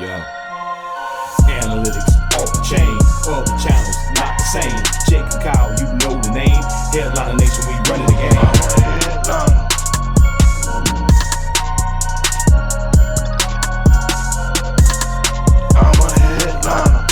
Yeah. Analytics off the chain, other channels not the same. Jake and Kyle, you know the name. Headliner Nation, we running the game. I'm a headliner.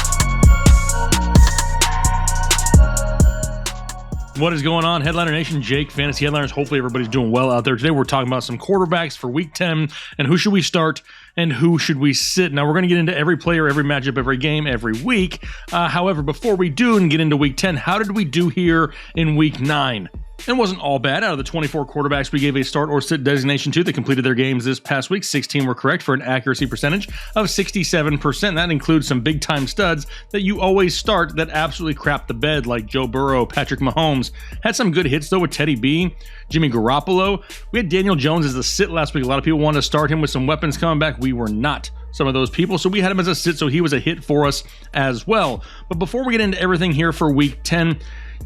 What is going on, Headliner Nation? Jake, Fantasy Headliners. Hopefully everybody's doing well out there. Today we're talking about some quarterbacks for Week 10 and who should we start and who should we sit. Now we're going to get into every player, every matchup, every game, every week. However, before we do and get into Week 10, how did we do here in Week 9? It wasn't all bad. Out of the 24 quarterbacks we gave a start or sit designation to that completed their games this past week, 16 were correct for an accuracy percentage of 67%. That includes some big-time studs that you always start that absolutely crap the bed, like Joe Burrow, Patrick Mahomes. Had some good hits, though, with Teddy B, Jimmy Garoppolo. We had Daniel Jones as the sit last week. A lot of people wanted to start him with some weapons coming back. We were not some of those people, so we had him as a sit, so he was a hit for us as well. But before we get into everything here for Week 10,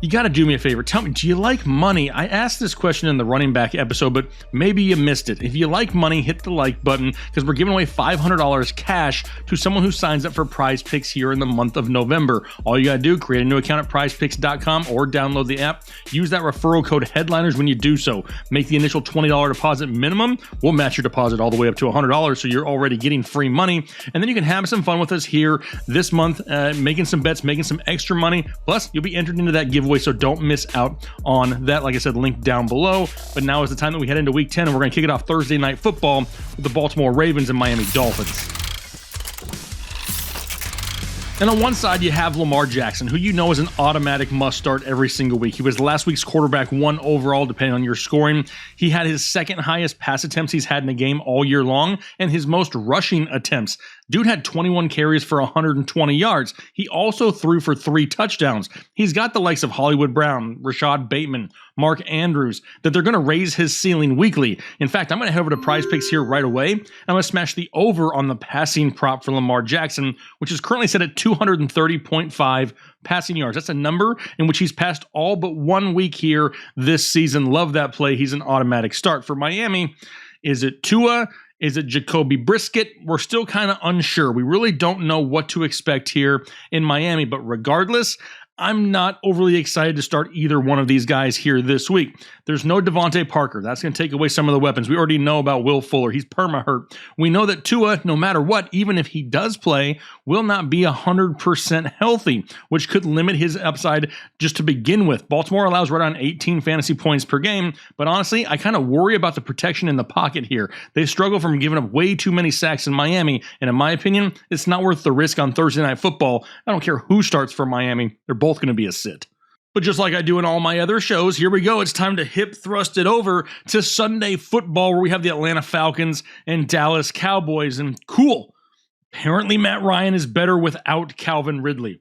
you got to do me a favor. Tell me, do you like money? I asked this question in the running back episode, but maybe you missed it. If you like money, hit the like button because we're giving away $500 cash to someone who signs up for Prize Picks here in the month of November. All you got to do, create a new account at prizepicks.com or download the app. Use that referral code Headliners when you do so. Make the initial $20 deposit minimum. We'll match your deposit all the way up to $100, so you're already getting free money. And then you can have some fun with us here this month, making some bets, making some extra money. Plus, you'll be entered into that giveaway, so don't miss out on that. Like I said, link down below. But now is the time that we head into Week 10, and we're going to kick it off Thursday Night Football with the Baltimore Ravens and Miami Dolphins. And on one side, you have Lamar Jackson, who you know is an automatic must start every single week. He was last week's quarterback 1 overall, depending on your scoring. He had his second highest pass attempts he's had in a game all year long, and his most rushing attempts. Dude had 21 carries for 120 yards. He also threw for 3 touchdowns. He's got the likes of Hollywood Brown, Rashad Bateman, Mark Andrews, that they're going to raise his ceiling weekly. In fact, I'm going to head over to Prize Picks here right away. I'm going to smash the over on the passing prop for Lamar Jackson, which is currently set at 230.5 passing yards. That's a number in which he's passed all but 1 week here this season. Love that play. He's an automatic start. For Miami, is it Tua? Is it Jacoby Brissett? We're still kind of unsure. We really don't know what to expect here in Miami, but regardless, I'm not overly excited to start either one of these guys here this week. There's no Devontae Parker. That's going to take away some of the weapons. We already know about Will Fuller. He's perma-hurt. We know that Tua, no matter what, even if he does play, will not be 100% healthy, which could limit his upside just to begin with. Baltimore allows right on 18 fantasy points per game, but honestly, I kind of worry about the protection in the pocket here. They struggle from giving up way too many sacks in Miami, and in my opinion, it's not worth the risk on Thursday Night Football. I don't care who starts for Miami. They're both going to be a sit. But just like I do in all my other shows, here we go. It's time to hip thrust it over to Sunday Football, where we have the Atlanta Falcons and Dallas Cowboys. And cool, apparently Matt Ryan is better without Calvin Ridley.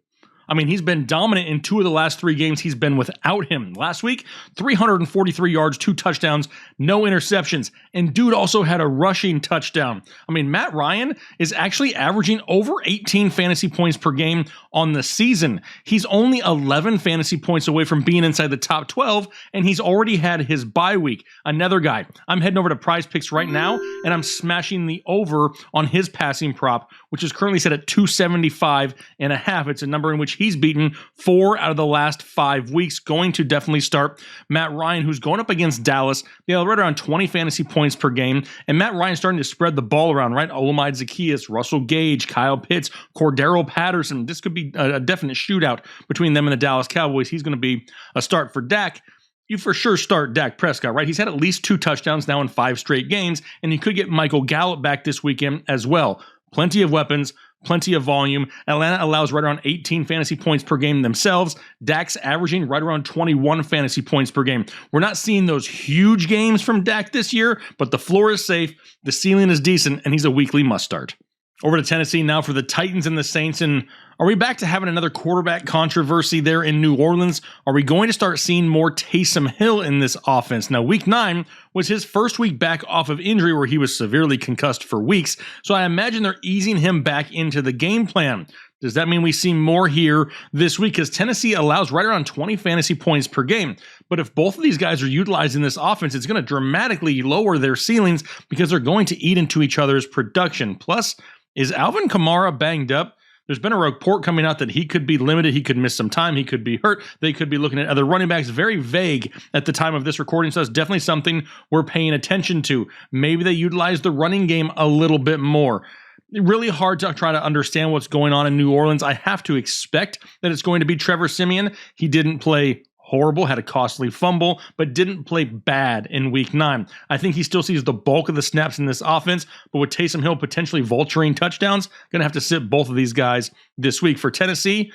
I mean, he's been dominant in 2 of the last 3 games he's been without him. Last week, 343 yards, 2 touchdowns, no interceptions. And dude also had a rushing touchdown. I mean, Matt Ryan is actually averaging over 18 fantasy points per game on the season. He's only 11 fantasy points away from being inside the top 12, and he's already had his bye week. Another guy. I'm heading over to Prize Picks right now, and I'm smashing the over on his passing prop, which is currently set at 275.5. It's a number in which he's beaten 4 out of the last 5 weeks. Going to definitely start Matt Ryan, who's going up against Dallas. They have right around 20 fantasy points per game, and Matt Ryan's starting to spread the ball around, right? Olamide Zaccheaus, Russell Gage, Kyle Pitts, Cordero Patterson. This could be a definite shootout between them and the Dallas Cowboys. He's going to be a start for Dak. You for sure start Dak Prescott, right? He's had at least 2 touchdowns now in 5 straight games, and you could get Michael Gallup back this weekend as well. Plenty of weapons, plenty of volume. Atlanta allows right around 18 fantasy points per game themselves. Dak's averaging right around 21 fantasy points per game. We're not seeing those huge games from Dak this year, but the floor is safe, the ceiling is decent, and he's a weekly must start. Over to Tennessee now for the Titans and the Saints, and Are we back to having another quarterback controversy there in New Orleans? Are we going to start seeing more Taysom Hill in this offense? Now, week 9 was his first week back off of injury where he was severely concussed for weeks, so I imagine they're easing him back into the game plan. Does that mean we see more here this week? Because Tennessee allows right around 20 fantasy points per game. But if both of these guys are utilizing this offense, it's going to dramatically lower their ceilings because they're going to eat into each other's production. Plus, is Alvin Kamara banged up? There's been a report coming out that he could be limited. He could miss some time. He could be hurt. They could be looking at other running backs. Very vague at the time of this recording. So it's definitely something we're paying attention to. Maybe they utilize the running game a little bit more. Really hard to try to understand what's going on in New Orleans. I have to expect that it's going to be Trevor Siemian. He didn't play horrible, had a costly fumble, but didn't play bad in week 9. I think he still sees the bulk of the snaps in this offense, but with Taysom Hill potentially vulturing touchdowns, going to have to sit both of these guys this week. For Tennessee,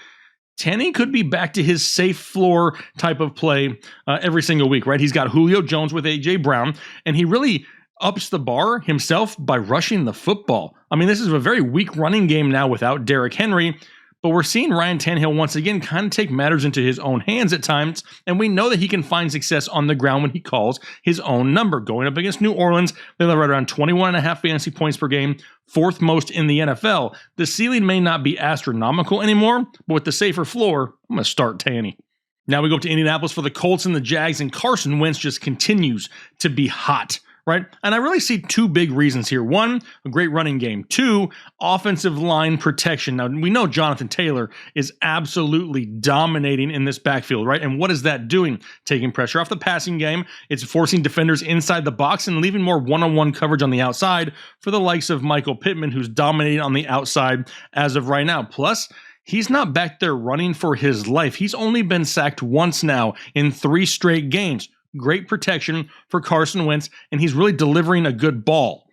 Tanny could be back to his safe floor type of play every single week, right? He's got Julio Jones with A.J. Brown, and he really ups the bar himself by rushing the football. I mean, this is a very weak running game now without Derrick Henry, but we're seeing Ryan Tannehill once again kind of take matters into his own hands at times, and we know that he can find success on the ground when he calls his own number. Going up against New Orleans, they live right around 21.5 fantasy points per game, 4th most in the NFL. The ceiling may not be astronomical anymore, but with the safer floor, I'm going to start Tanny. Now we go up to Indianapolis for the Colts and the Jags, and Carson Wentz just continues to be hot. Right? And I really see 2 big reasons here. 1, a great running game. 2, offensive line protection. Now, we know Jonathan Taylor is absolutely dominating in this backfield, right? And what is that doing? Taking pressure off the passing game. It's forcing defenders inside the box and leaving more one-on-one coverage on the outside for the likes of Michael Pittman, who's dominating on the outside as of right now. Plus, he's not back there running for his life. He's only been sacked once now in 3 straight games. Great protection for Carson Wentz, and he's really delivering a good ball.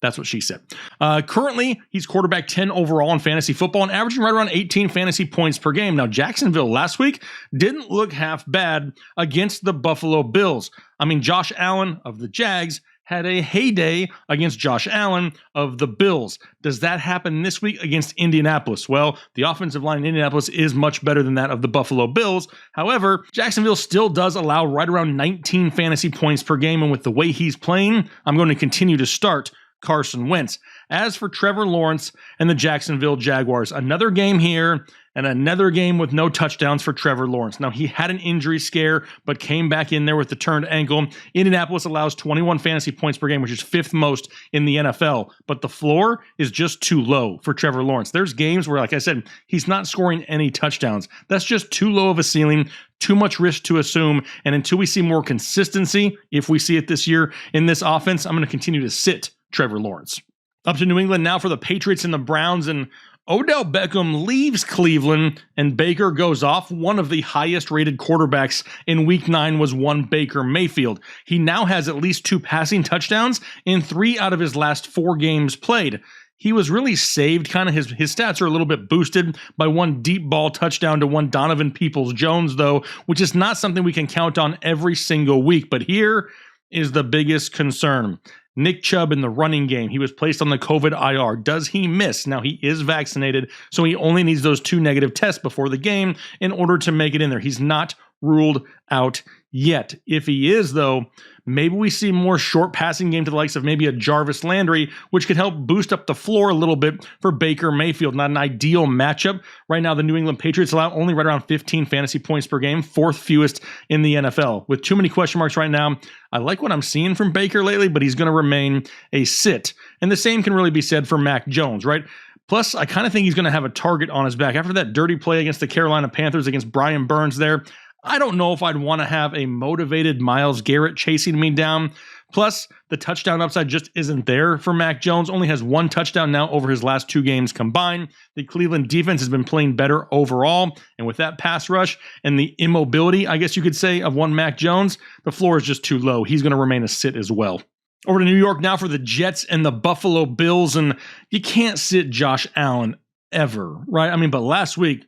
That's what she said. Currently, he's quarterback 10 overall in fantasy football and averaging right around 18 fantasy points per game. Now, Jacksonville last week didn't look half bad against the Buffalo Bills. I mean, Josh Allen of the Jags had a heyday against Josh Allen of the Bills. Does that happen this week against Indianapolis? Well, the offensive line in Indianapolis is much better than that of the Buffalo Bills. However, Jacksonville still does allow right around 19 fantasy points per game, and with the way he's playing, I'm going to continue to start Carson Wentz. As for Trevor Lawrence and the Jacksonville Jaguars, another game here and another game with no touchdowns for Trevor Lawrence. Now, he had an injury scare, but came back in there with the turned ankle. Indianapolis allows 21 fantasy points per game, which is 5th most in the NFL. But the floor is just too low for Trevor Lawrence. There's games where, like I said, he's not scoring any touchdowns. That's just too low of a ceiling, too much risk to assume. And until we see more consistency, if we see it this year in this offense, I'm going to continue to sit Trevor Lawrence. Up to New England now for the Patriots and the Browns, and Odell Beckham leaves Cleveland and Baker goes off. One of the highest rated quarterbacks in week 9 was one Baker Mayfield. He now has at least 2 passing touchdowns in 3 out of his last 4 games played. He was really saved, kind of his stats are a little bit boosted by one deep ball touchdown to one Donovan Peoples-Jones, though, which is not something we can count on every single week. But here is the biggest concern. Nick Chubb in the running game. He was placed on the COVID IR. Does he miss? Now, he is vaccinated, so he only needs those 2 negative tests before the game in order to make it in there. He's not ruled out yet. If he is, though, maybe we see more short passing game to the likes of maybe a Jarvis Landry, which could help boost up the floor a little bit for Baker Mayfield. Not an ideal matchup. Right now, the New England Patriots allow only right around 15 fantasy points per game, 4th fewest in the NFL. With too many question marks right now, I like what I'm seeing from Baker lately, but he's going to remain a sit. And the same can really be said for Mac Jones, right? Plus, I kind of think he's going to have a target on his back. After that dirty play against the Carolina Panthers against Brian Burns there, I don't know if I'd want to have a motivated Myles Garrett chasing me down. Plus, the touchdown upside just isn't there for Mac Jones. Only has 1 touchdown now over his last 2 games combined. The Cleveland defense has been playing better overall. And with that pass rush and the immobility, I guess you could say, of one Mac Jones, the floor is just too low. He's going to remain a sit as well. Over to New York now for the Jets and the Buffalo Bills. And you can't sit Josh Allen ever, right? I mean, but last week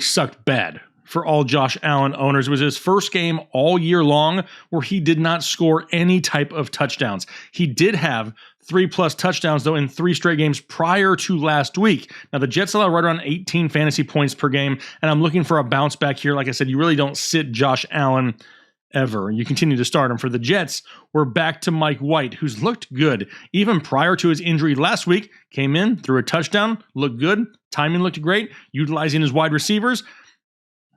sucked bad for all Josh Allen owners. It was his first game all year long where he did not score any type of touchdowns. He did have 3+ touchdowns, though, in 3 straight games prior to last week. Now, the Jets allow right around 18 fantasy points per game, and I'm looking for a bounce back here. Like I said, you really don't sit Josh Allen ever. You continue to start him. For the Jets, we're back to Mike White, who's looked good. Even prior to his injury last week, came in, threw a touchdown, looked good. Timing looked great, utilizing his wide receivers.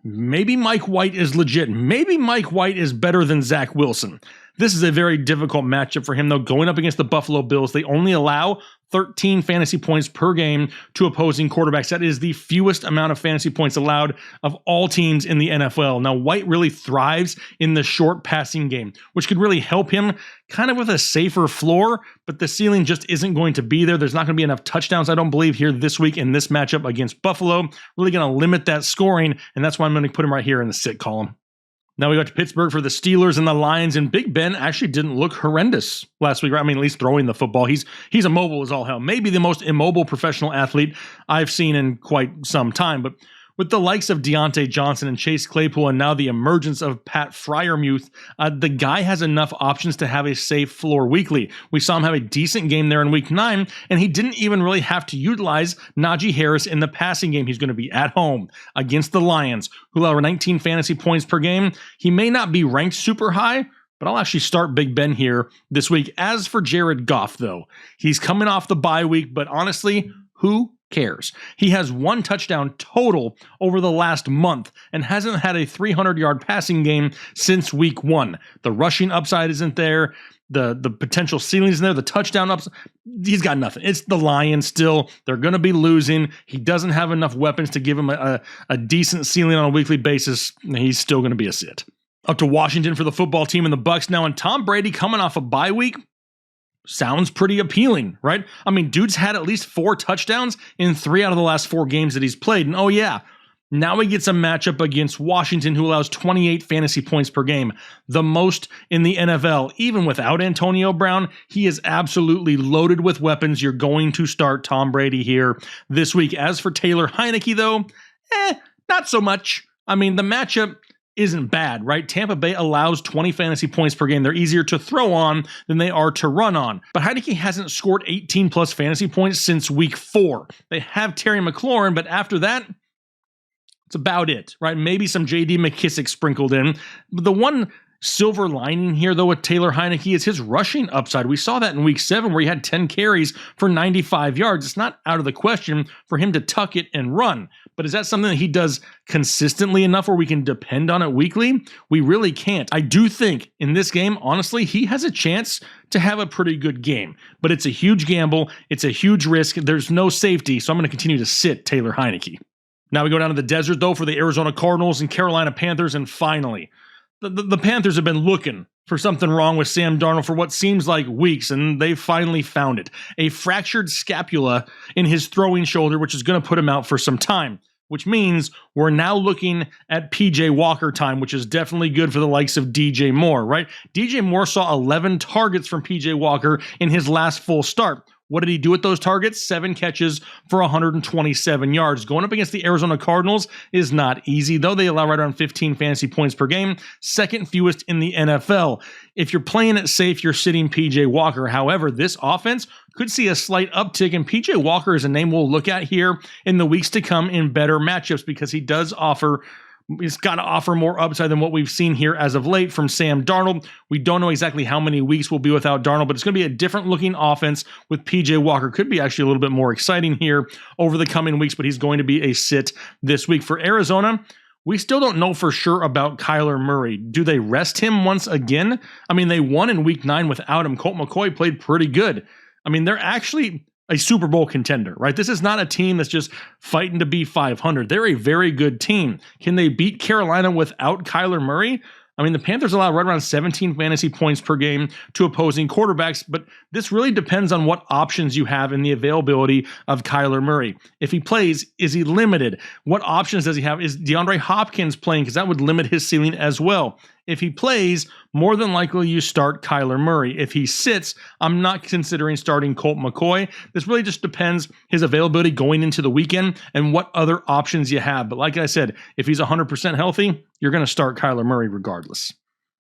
Maybe Mike White is legit. Maybe Mike White is better than Zach Wilson. This is a very difficult matchup for him, though. Going up against the Buffalo Bills, they only allow 13 fantasy points per game to opposing quarterbacks. That is the fewest amount of fantasy points allowed of all teams in the NFL. Now, White really thrives in the short passing game, which could really help him kind of with a safer floor, but the ceiling just isn't going to be there. There's not going to be enough touchdowns, I don't believe, here this week in this matchup against Buffalo. Really going to limit that scoring, and that's why I'm going to put him right here in the sit column. Now we got to Pittsburgh for the Steelers and the Lions, and Big Ben actually didn't look horrendous last week. Right? I mean, at least throwing the football. He's immobile as all hell. Maybe the most immobile professional athlete I've seen in quite some time. But with the likes of Deontay Johnson and Chase Claypool, and now the emergence of Pat Freiermuth, the guy has enough options to have a safe floor weekly. We saw him have a decent game there in Week 9, and he didn't even really have to utilize Najee Harris in the passing game. He's going to be at home against the Lions, who allow 19 fantasy points per game. He may not be ranked super high, but I'll actually start Big Ben here this week. As for Jared Goff, though, he's coming off the bye week, but honestly, who cares? He has 1 touchdown total over the last month and hasn't had a 300-yard passing game since week 1. The rushing upside isn't there. The potential ceiling isn't there. The touchdown upside, he's got nothing. It's the Lions still. They're going to be losing. He doesn't have enough weapons to give him a decent ceiling on a weekly basis. He's still going to be a sit. Up to Washington for the football team and the Bucs now, and Tom Brady coming off a bye week. Sounds pretty appealing, right? I mean, dude's had at least 4 touchdowns in 3 out of the last 4 games that he's played. And oh yeah, now he gets a matchup against Washington, who allows 28 fantasy points per game, the most in the NFL. Even without Antonio Brown, he is absolutely loaded with weapons. You're going to start Tom Brady here this week. As for Taylor Heinicke, though, not so much. I mean, the matchup isn't bad, right? Tampa Bay allows 20 fantasy points per game. They're easier to throw on than they are to run on. But Heinicke hasn't scored 18 plus fantasy points since week 4. They have Terry McLaurin, but after that, it's about it, right? Maybe some J.D. McKissick sprinkled in. But the one silver lining here, though, with Taylor Heinicke is his rushing upside. We saw that in week 7 where he had 10 carries for 95 yards. It's not out of the question for him to tuck it and run. But is that something that he does consistently enough where we can depend on it weekly? We really can't. I do think in this game, honestly, he has a chance to have a pretty good game. But it's a huge gamble. It's a huge risk. There's no safety. So I'm going to continue to sit Taylor Heinicke. Now we go down to the desert, though, for the Arizona Cardinals and Carolina Panthers. And finally, the Panthers have been looking for something wrong with Sam Darnold for what seems like weeks, and they finally found it. A fractured scapula in his throwing shoulder, which is going to put him out for some time, which means we're now looking at PJ Walker time, which is definitely good for the likes of DJ Moore, right? DJ Moore saw 11 targets from PJ Walker in his last full start. What did he do with those targets? 7 catches for 127 yards. Going up against the Arizona Cardinals is not easy, though. They allow right around 15 fantasy points per game, second fewest in the NFL. If you're playing it safe, you're sitting PJ Walker. However, this offense could see a slight uptick, and PJ Walker is a name we'll look at here in the weeks to come in better matchups because he does offer. He's got to offer more upside than what we've seen here as of late from Sam Darnold. We don't know exactly how many weeks we'll be without Darnold, but it's going to be a different looking offense with PJ Walker. Could be actually a little bit more exciting here over the coming weeks, but he's going to be a sit this week. For Arizona, we still don't know for sure about Kyler Murray. Do they rest him once again? I mean, they won in week 9 without him. Colt McCoy played pretty good. I mean, they're actually a Super Bowl contender, right? This is not a team that's just fighting to be 500. They're a very good team. Can they beat Carolina without Kyler Murray? I mean, the Panthers allow right around 17 fantasy points per game to opposing quarterbacks, but this really depends on what options you have in the availability of Kyler Murray. If he plays, is he limited? What options does he have? Is DeAndre Hopkins playing? Because that would limit his ceiling as well. If he plays, more than likely you start Kyler Murray. If he sits, I'm not considering starting Colt McCoy. This really just depends his availability going into the weekend and what other options you have. But like I said, if he's 100% healthy, you're going to start Kyler Murray regardless.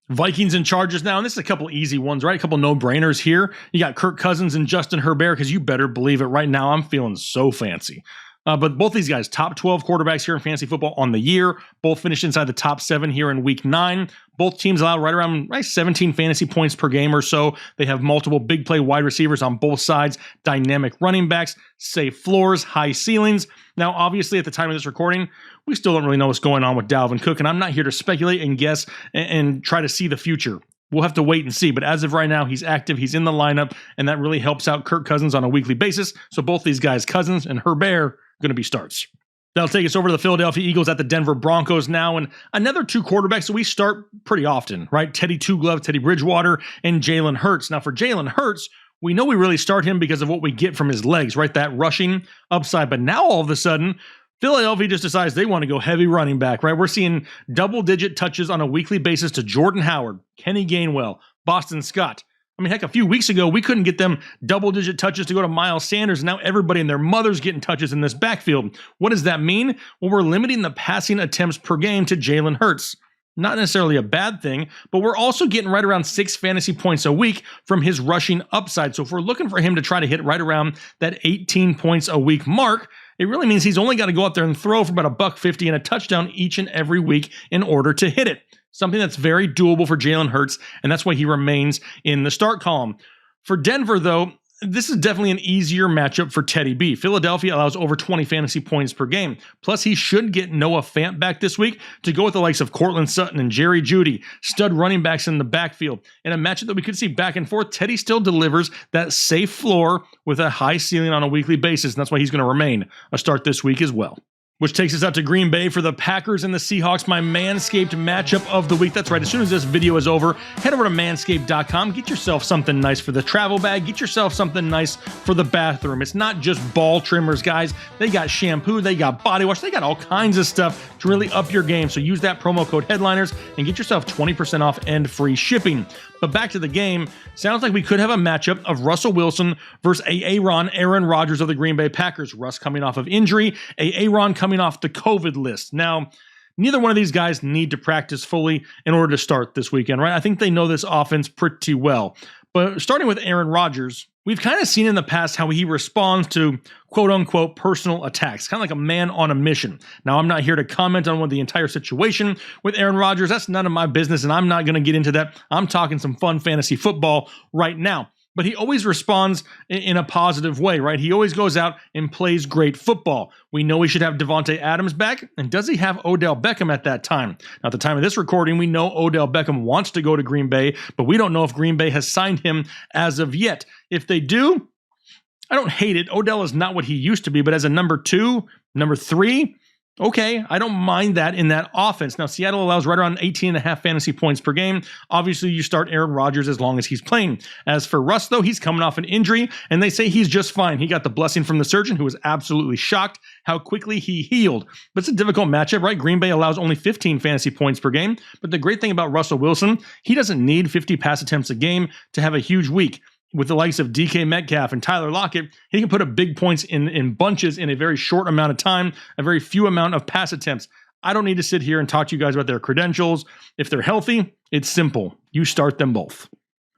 Vikings and Chargers now, and this is a couple easy ones, right? A couple no-brainers here. You got Kirk Cousins and Justin Herbert, because you better believe it. Right now, I'm feeling so fancy. But both these guys, top 12 quarterbacks here in fantasy football on the year, both finished inside the top 7 here in week 9. Both teams allow right around 17 fantasy points per game or so. They have multiple big play wide receivers on both sides, dynamic running backs, safe floors, high ceilings. Now, obviously, at the time of this recording, we still don't really know what's going on with Dalvin Cook, and I'm not here to speculate and guess and try to see the future. We'll have to wait and see, but as of right now, he's active, he's in the lineup, and that really helps out Kirk Cousins on a weekly basis. So both these guys, Cousins and Herbert, going to be starts. That'll take us over to the Philadelphia Eagles at the Denver Broncos now, and another 2 quarterbacks that we start pretty often, right? Teddy Two Glove, Teddy Bridgewater, and Jalen Hurts. Now for Jalen Hurts, we know we really start him because of what we get from his legs, right? That rushing upside, but now all of a sudden, Philadelphia just decides they want to go heavy running back, right? We're seeing double-digit touches on a weekly basis to Jordan Howard, Kenny Gainwell, Boston Scott. I mean, heck, a few weeks ago, we couldn't get them double-digit touches to go to Miles Sanders, and now everybody and their mother's getting touches in this backfield. What does that mean? Well, we're limiting the passing attempts per game to Jalen Hurts. Not necessarily a bad thing, but we're also getting right around 6 fantasy points a week from his rushing upside. So if we're looking for him to try to hit right around that 18 points a week mark, it really means he's only got to go out there and throw for about $150 and a touchdown each and every week in order to hit it. Something that's very doable for Jalen Hurts, and that's why he remains in the start column. For Denver, though, this is definitely an easier matchup for Teddy B. Philadelphia allows over 20 fantasy points per game. Plus, he should get Noah Fant back this week to go with the likes of Cortland Sutton and Jerry Jeudy, stud running backs in the backfield. In a matchup that we could see back and forth, Teddy still delivers that safe floor with a high ceiling on a weekly basis, and that's why he's going to remain a start this week as well. Which takes us out to Green Bay for the Packers and the Seahawks, my Manscaped matchup of the week. That's right, as soon as this video is over, head over to manscaped.com, get yourself something nice for the travel bag, get yourself something nice for the bathroom. It's not just ball trimmers, guys. They got shampoo, they got body wash, they got all kinds of stuff to really up your game. So use that promo code Headliners and get yourself 20% off and free shipping. But back to the game, sounds like we could have a matchup of Russell Wilson versus Aaron Rodgers of the Green Bay Packers. Russ coming off of injury, Aaron coming off the COVID list. Now, neither one of these guys need to practice fully in order to start this weekend, right? I think they know this offense pretty well. But starting with Aaron Rodgers, we've kind of seen in the past how he responds to quote-unquote personal attacks, kind of like a man on a mission. Now, I'm not here to comment on what the entire situation with Aaron Rodgers. That's none of my business, and I'm not going to get into that. I'm talking some fun fantasy football right now. But he always responds in a positive way, right? He always goes out and plays great football. We know we should have Devontae Adams back, and does he have Odell Beckham at that time? Now, at the time of this recording, we know Odell Beckham wants to go to Green Bay, but we don't know if Green Bay has signed him as of yet. If they do, I don't hate it. Odell is not what he used to be, but as a number 2, number 3, okay, I don't mind that in that offense. Now, Seattle allows right around 18.5 fantasy points per game. Obviously, you start Aaron Rodgers as long as he's playing. As for Russ, though, he's coming off an injury, and they say he's just fine. He got the blessing from the surgeon, who was absolutely shocked how quickly he healed. But it's a difficult matchup, right? Green Bay allows only 15 fantasy points per game. But the great thing about Russell Wilson, he doesn't need 50 pass attempts a game to have a huge week. With the likes of DK Metcalf and Tyler Lockett, he can put up big points in bunches in a very short amount of time, a very few amount of pass attempts. I don't need to sit here and talk to you guys about their credentials. If they're healthy, it's simple. You start them both.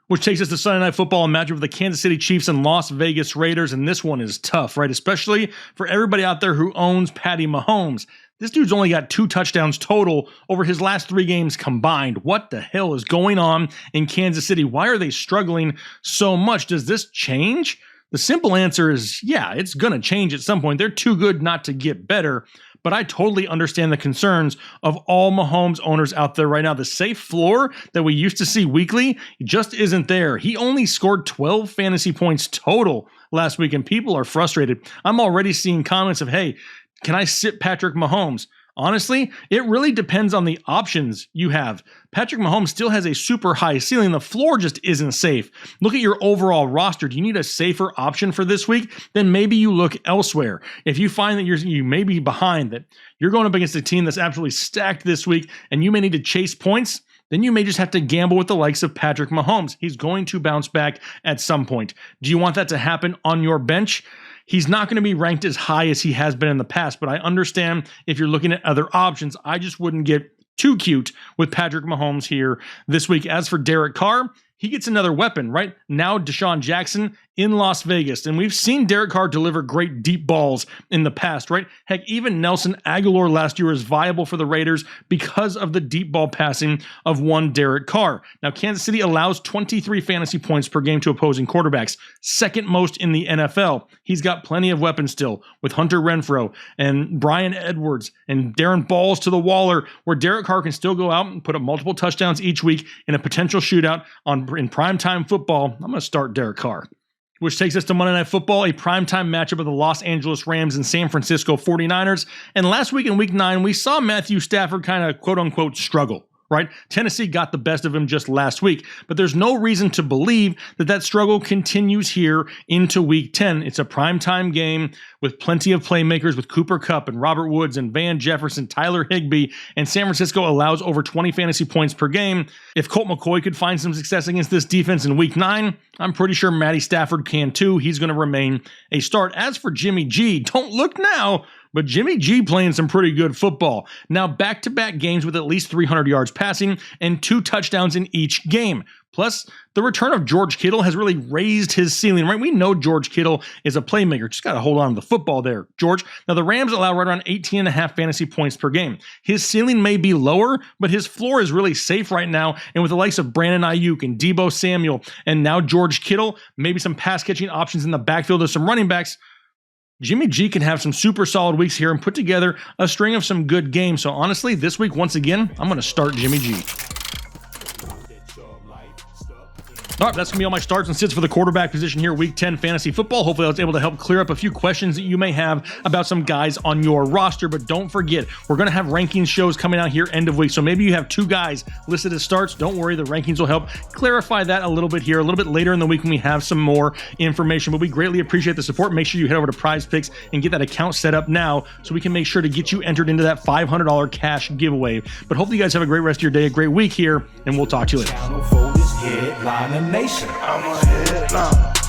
Which takes us to Sunday Night Football, a matchup of the Kansas City Chiefs and Las Vegas Raiders, and this one is tough, right? Especially for everybody out there who owns Patty Mahomes. This dude's only got 2 touchdowns total over his last 3 games combined. What the hell is going on in Kansas City? Why are they struggling so much? Does this change? The simple answer is, yeah, it's going to change at some point. They're too good not to get better. But I totally understand the concerns of all Mahomes owners out there right now. The safe floor that we used to see weekly just isn't there. He only scored 12 fantasy points total last week, and people are frustrated. I'm already seeing comments of, hey, can I sit Patrick Mahomes? Honestly, it really depends on the options you have. Patrick Mahomes still has a super high ceiling. The floor just isn't safe. Look at your overall roster. Do you need a safer option for this week? Then maybe you look elsewhere. If you find that you may be behind, that you're going up against a team that's absolutely stacked this week, and you may need to chase points, then you may just have to gamble with the likes of Patrick Mahomes. He's going to bounce back at some point. Do you want that to happen on your bench? He's not going to be ranked as high as he has been in the past, but I understand if you're looking at other options. I just wouldn't get too cute with Patrick Mahomes here this week. As for Derek Carr, he gets another weapon, right? Now Deshaun Jackson in Las Vegas. And we've seen Derek Carr deliver great deep balls in the past, right? Heck, even Nelson Aguilar last year was viable for the Raiders because of the deep ball passing of one Derek Carr. Now, Kansas City allows 23 fantasy points per game to opposing quarterbacks, second most in the NFL. He's got plenty of weapons still with Hunter Renfrow and Brian Edwards and Darren Balls to the Waller, where Derek Carr can still go out and put up multiple touchdowns each week in a potential shootout in primetime football. I'm going to start Derek Carr. Which takes us to Monday Night Football, a primetime matchup of the Los Angeles Rams and San Francisco 49ers. And last week in Week 9, we saw Matthew Stafford kind of quote-unquote struggle, right? Tennessee got the best of him just last week, but there's no reason to believe that struggle continues here into Week 10. It's a primetime game with plenty of playmakers with Cooper Kupp and Robert Woods and Van Jefferson, Tyler Higbee, and San Francisco allows over 20 fantasy points per game. If Colt McCoy could find some success against this defense in Week 9, I'm pretty sure Matty Stafford can too. He's going to remain a start. As for Jimmy G, don't look now, but Jimmy G playing some pretty good football. Now, back-to-back games with at least 300 yards passing and 2 touchdowns in each game. Plus, the return of George Kittle has really raised his ceiling, right? We know George Kittle is a playmaker. Just got to hold on to the football there, George. Now, the Rams allow right around 18.5 fantasy points per game. His ceiling may be lower, but his floor is really safe right now. And with the likes of Brandon Ayuk and Deebo Samuel and now George Kittle, maybe some pass-catching options in the backfield of some running backs, Jimmy G can have some super solid weeks here and put together a string of some good games. So honestly, this week, once again, I'm going to start Jimmy G. All right, that's going to be all my starts and sits for the quarterback position here, Week 10 fantasy football. Hopefully I was able to help clear up a few questions that you may have about some guys on your roster. But don't forget, we're going to have rankings shows coming out here end of week. So maybe you have 2 guys listed as starts. Don't worry, the rankings will help clarify that a little bit here, a little bit later in the week when we have some more information. But we greatly appreciate the support. Make sure you head over to Prize Picks and get that account set up now so we can make sure to get you entered into that $500 cash giveaway. But hopefully you guys have a great rest of your day, a great week here, and we'll talk to you later. Headliner Nation. I'm a headliner.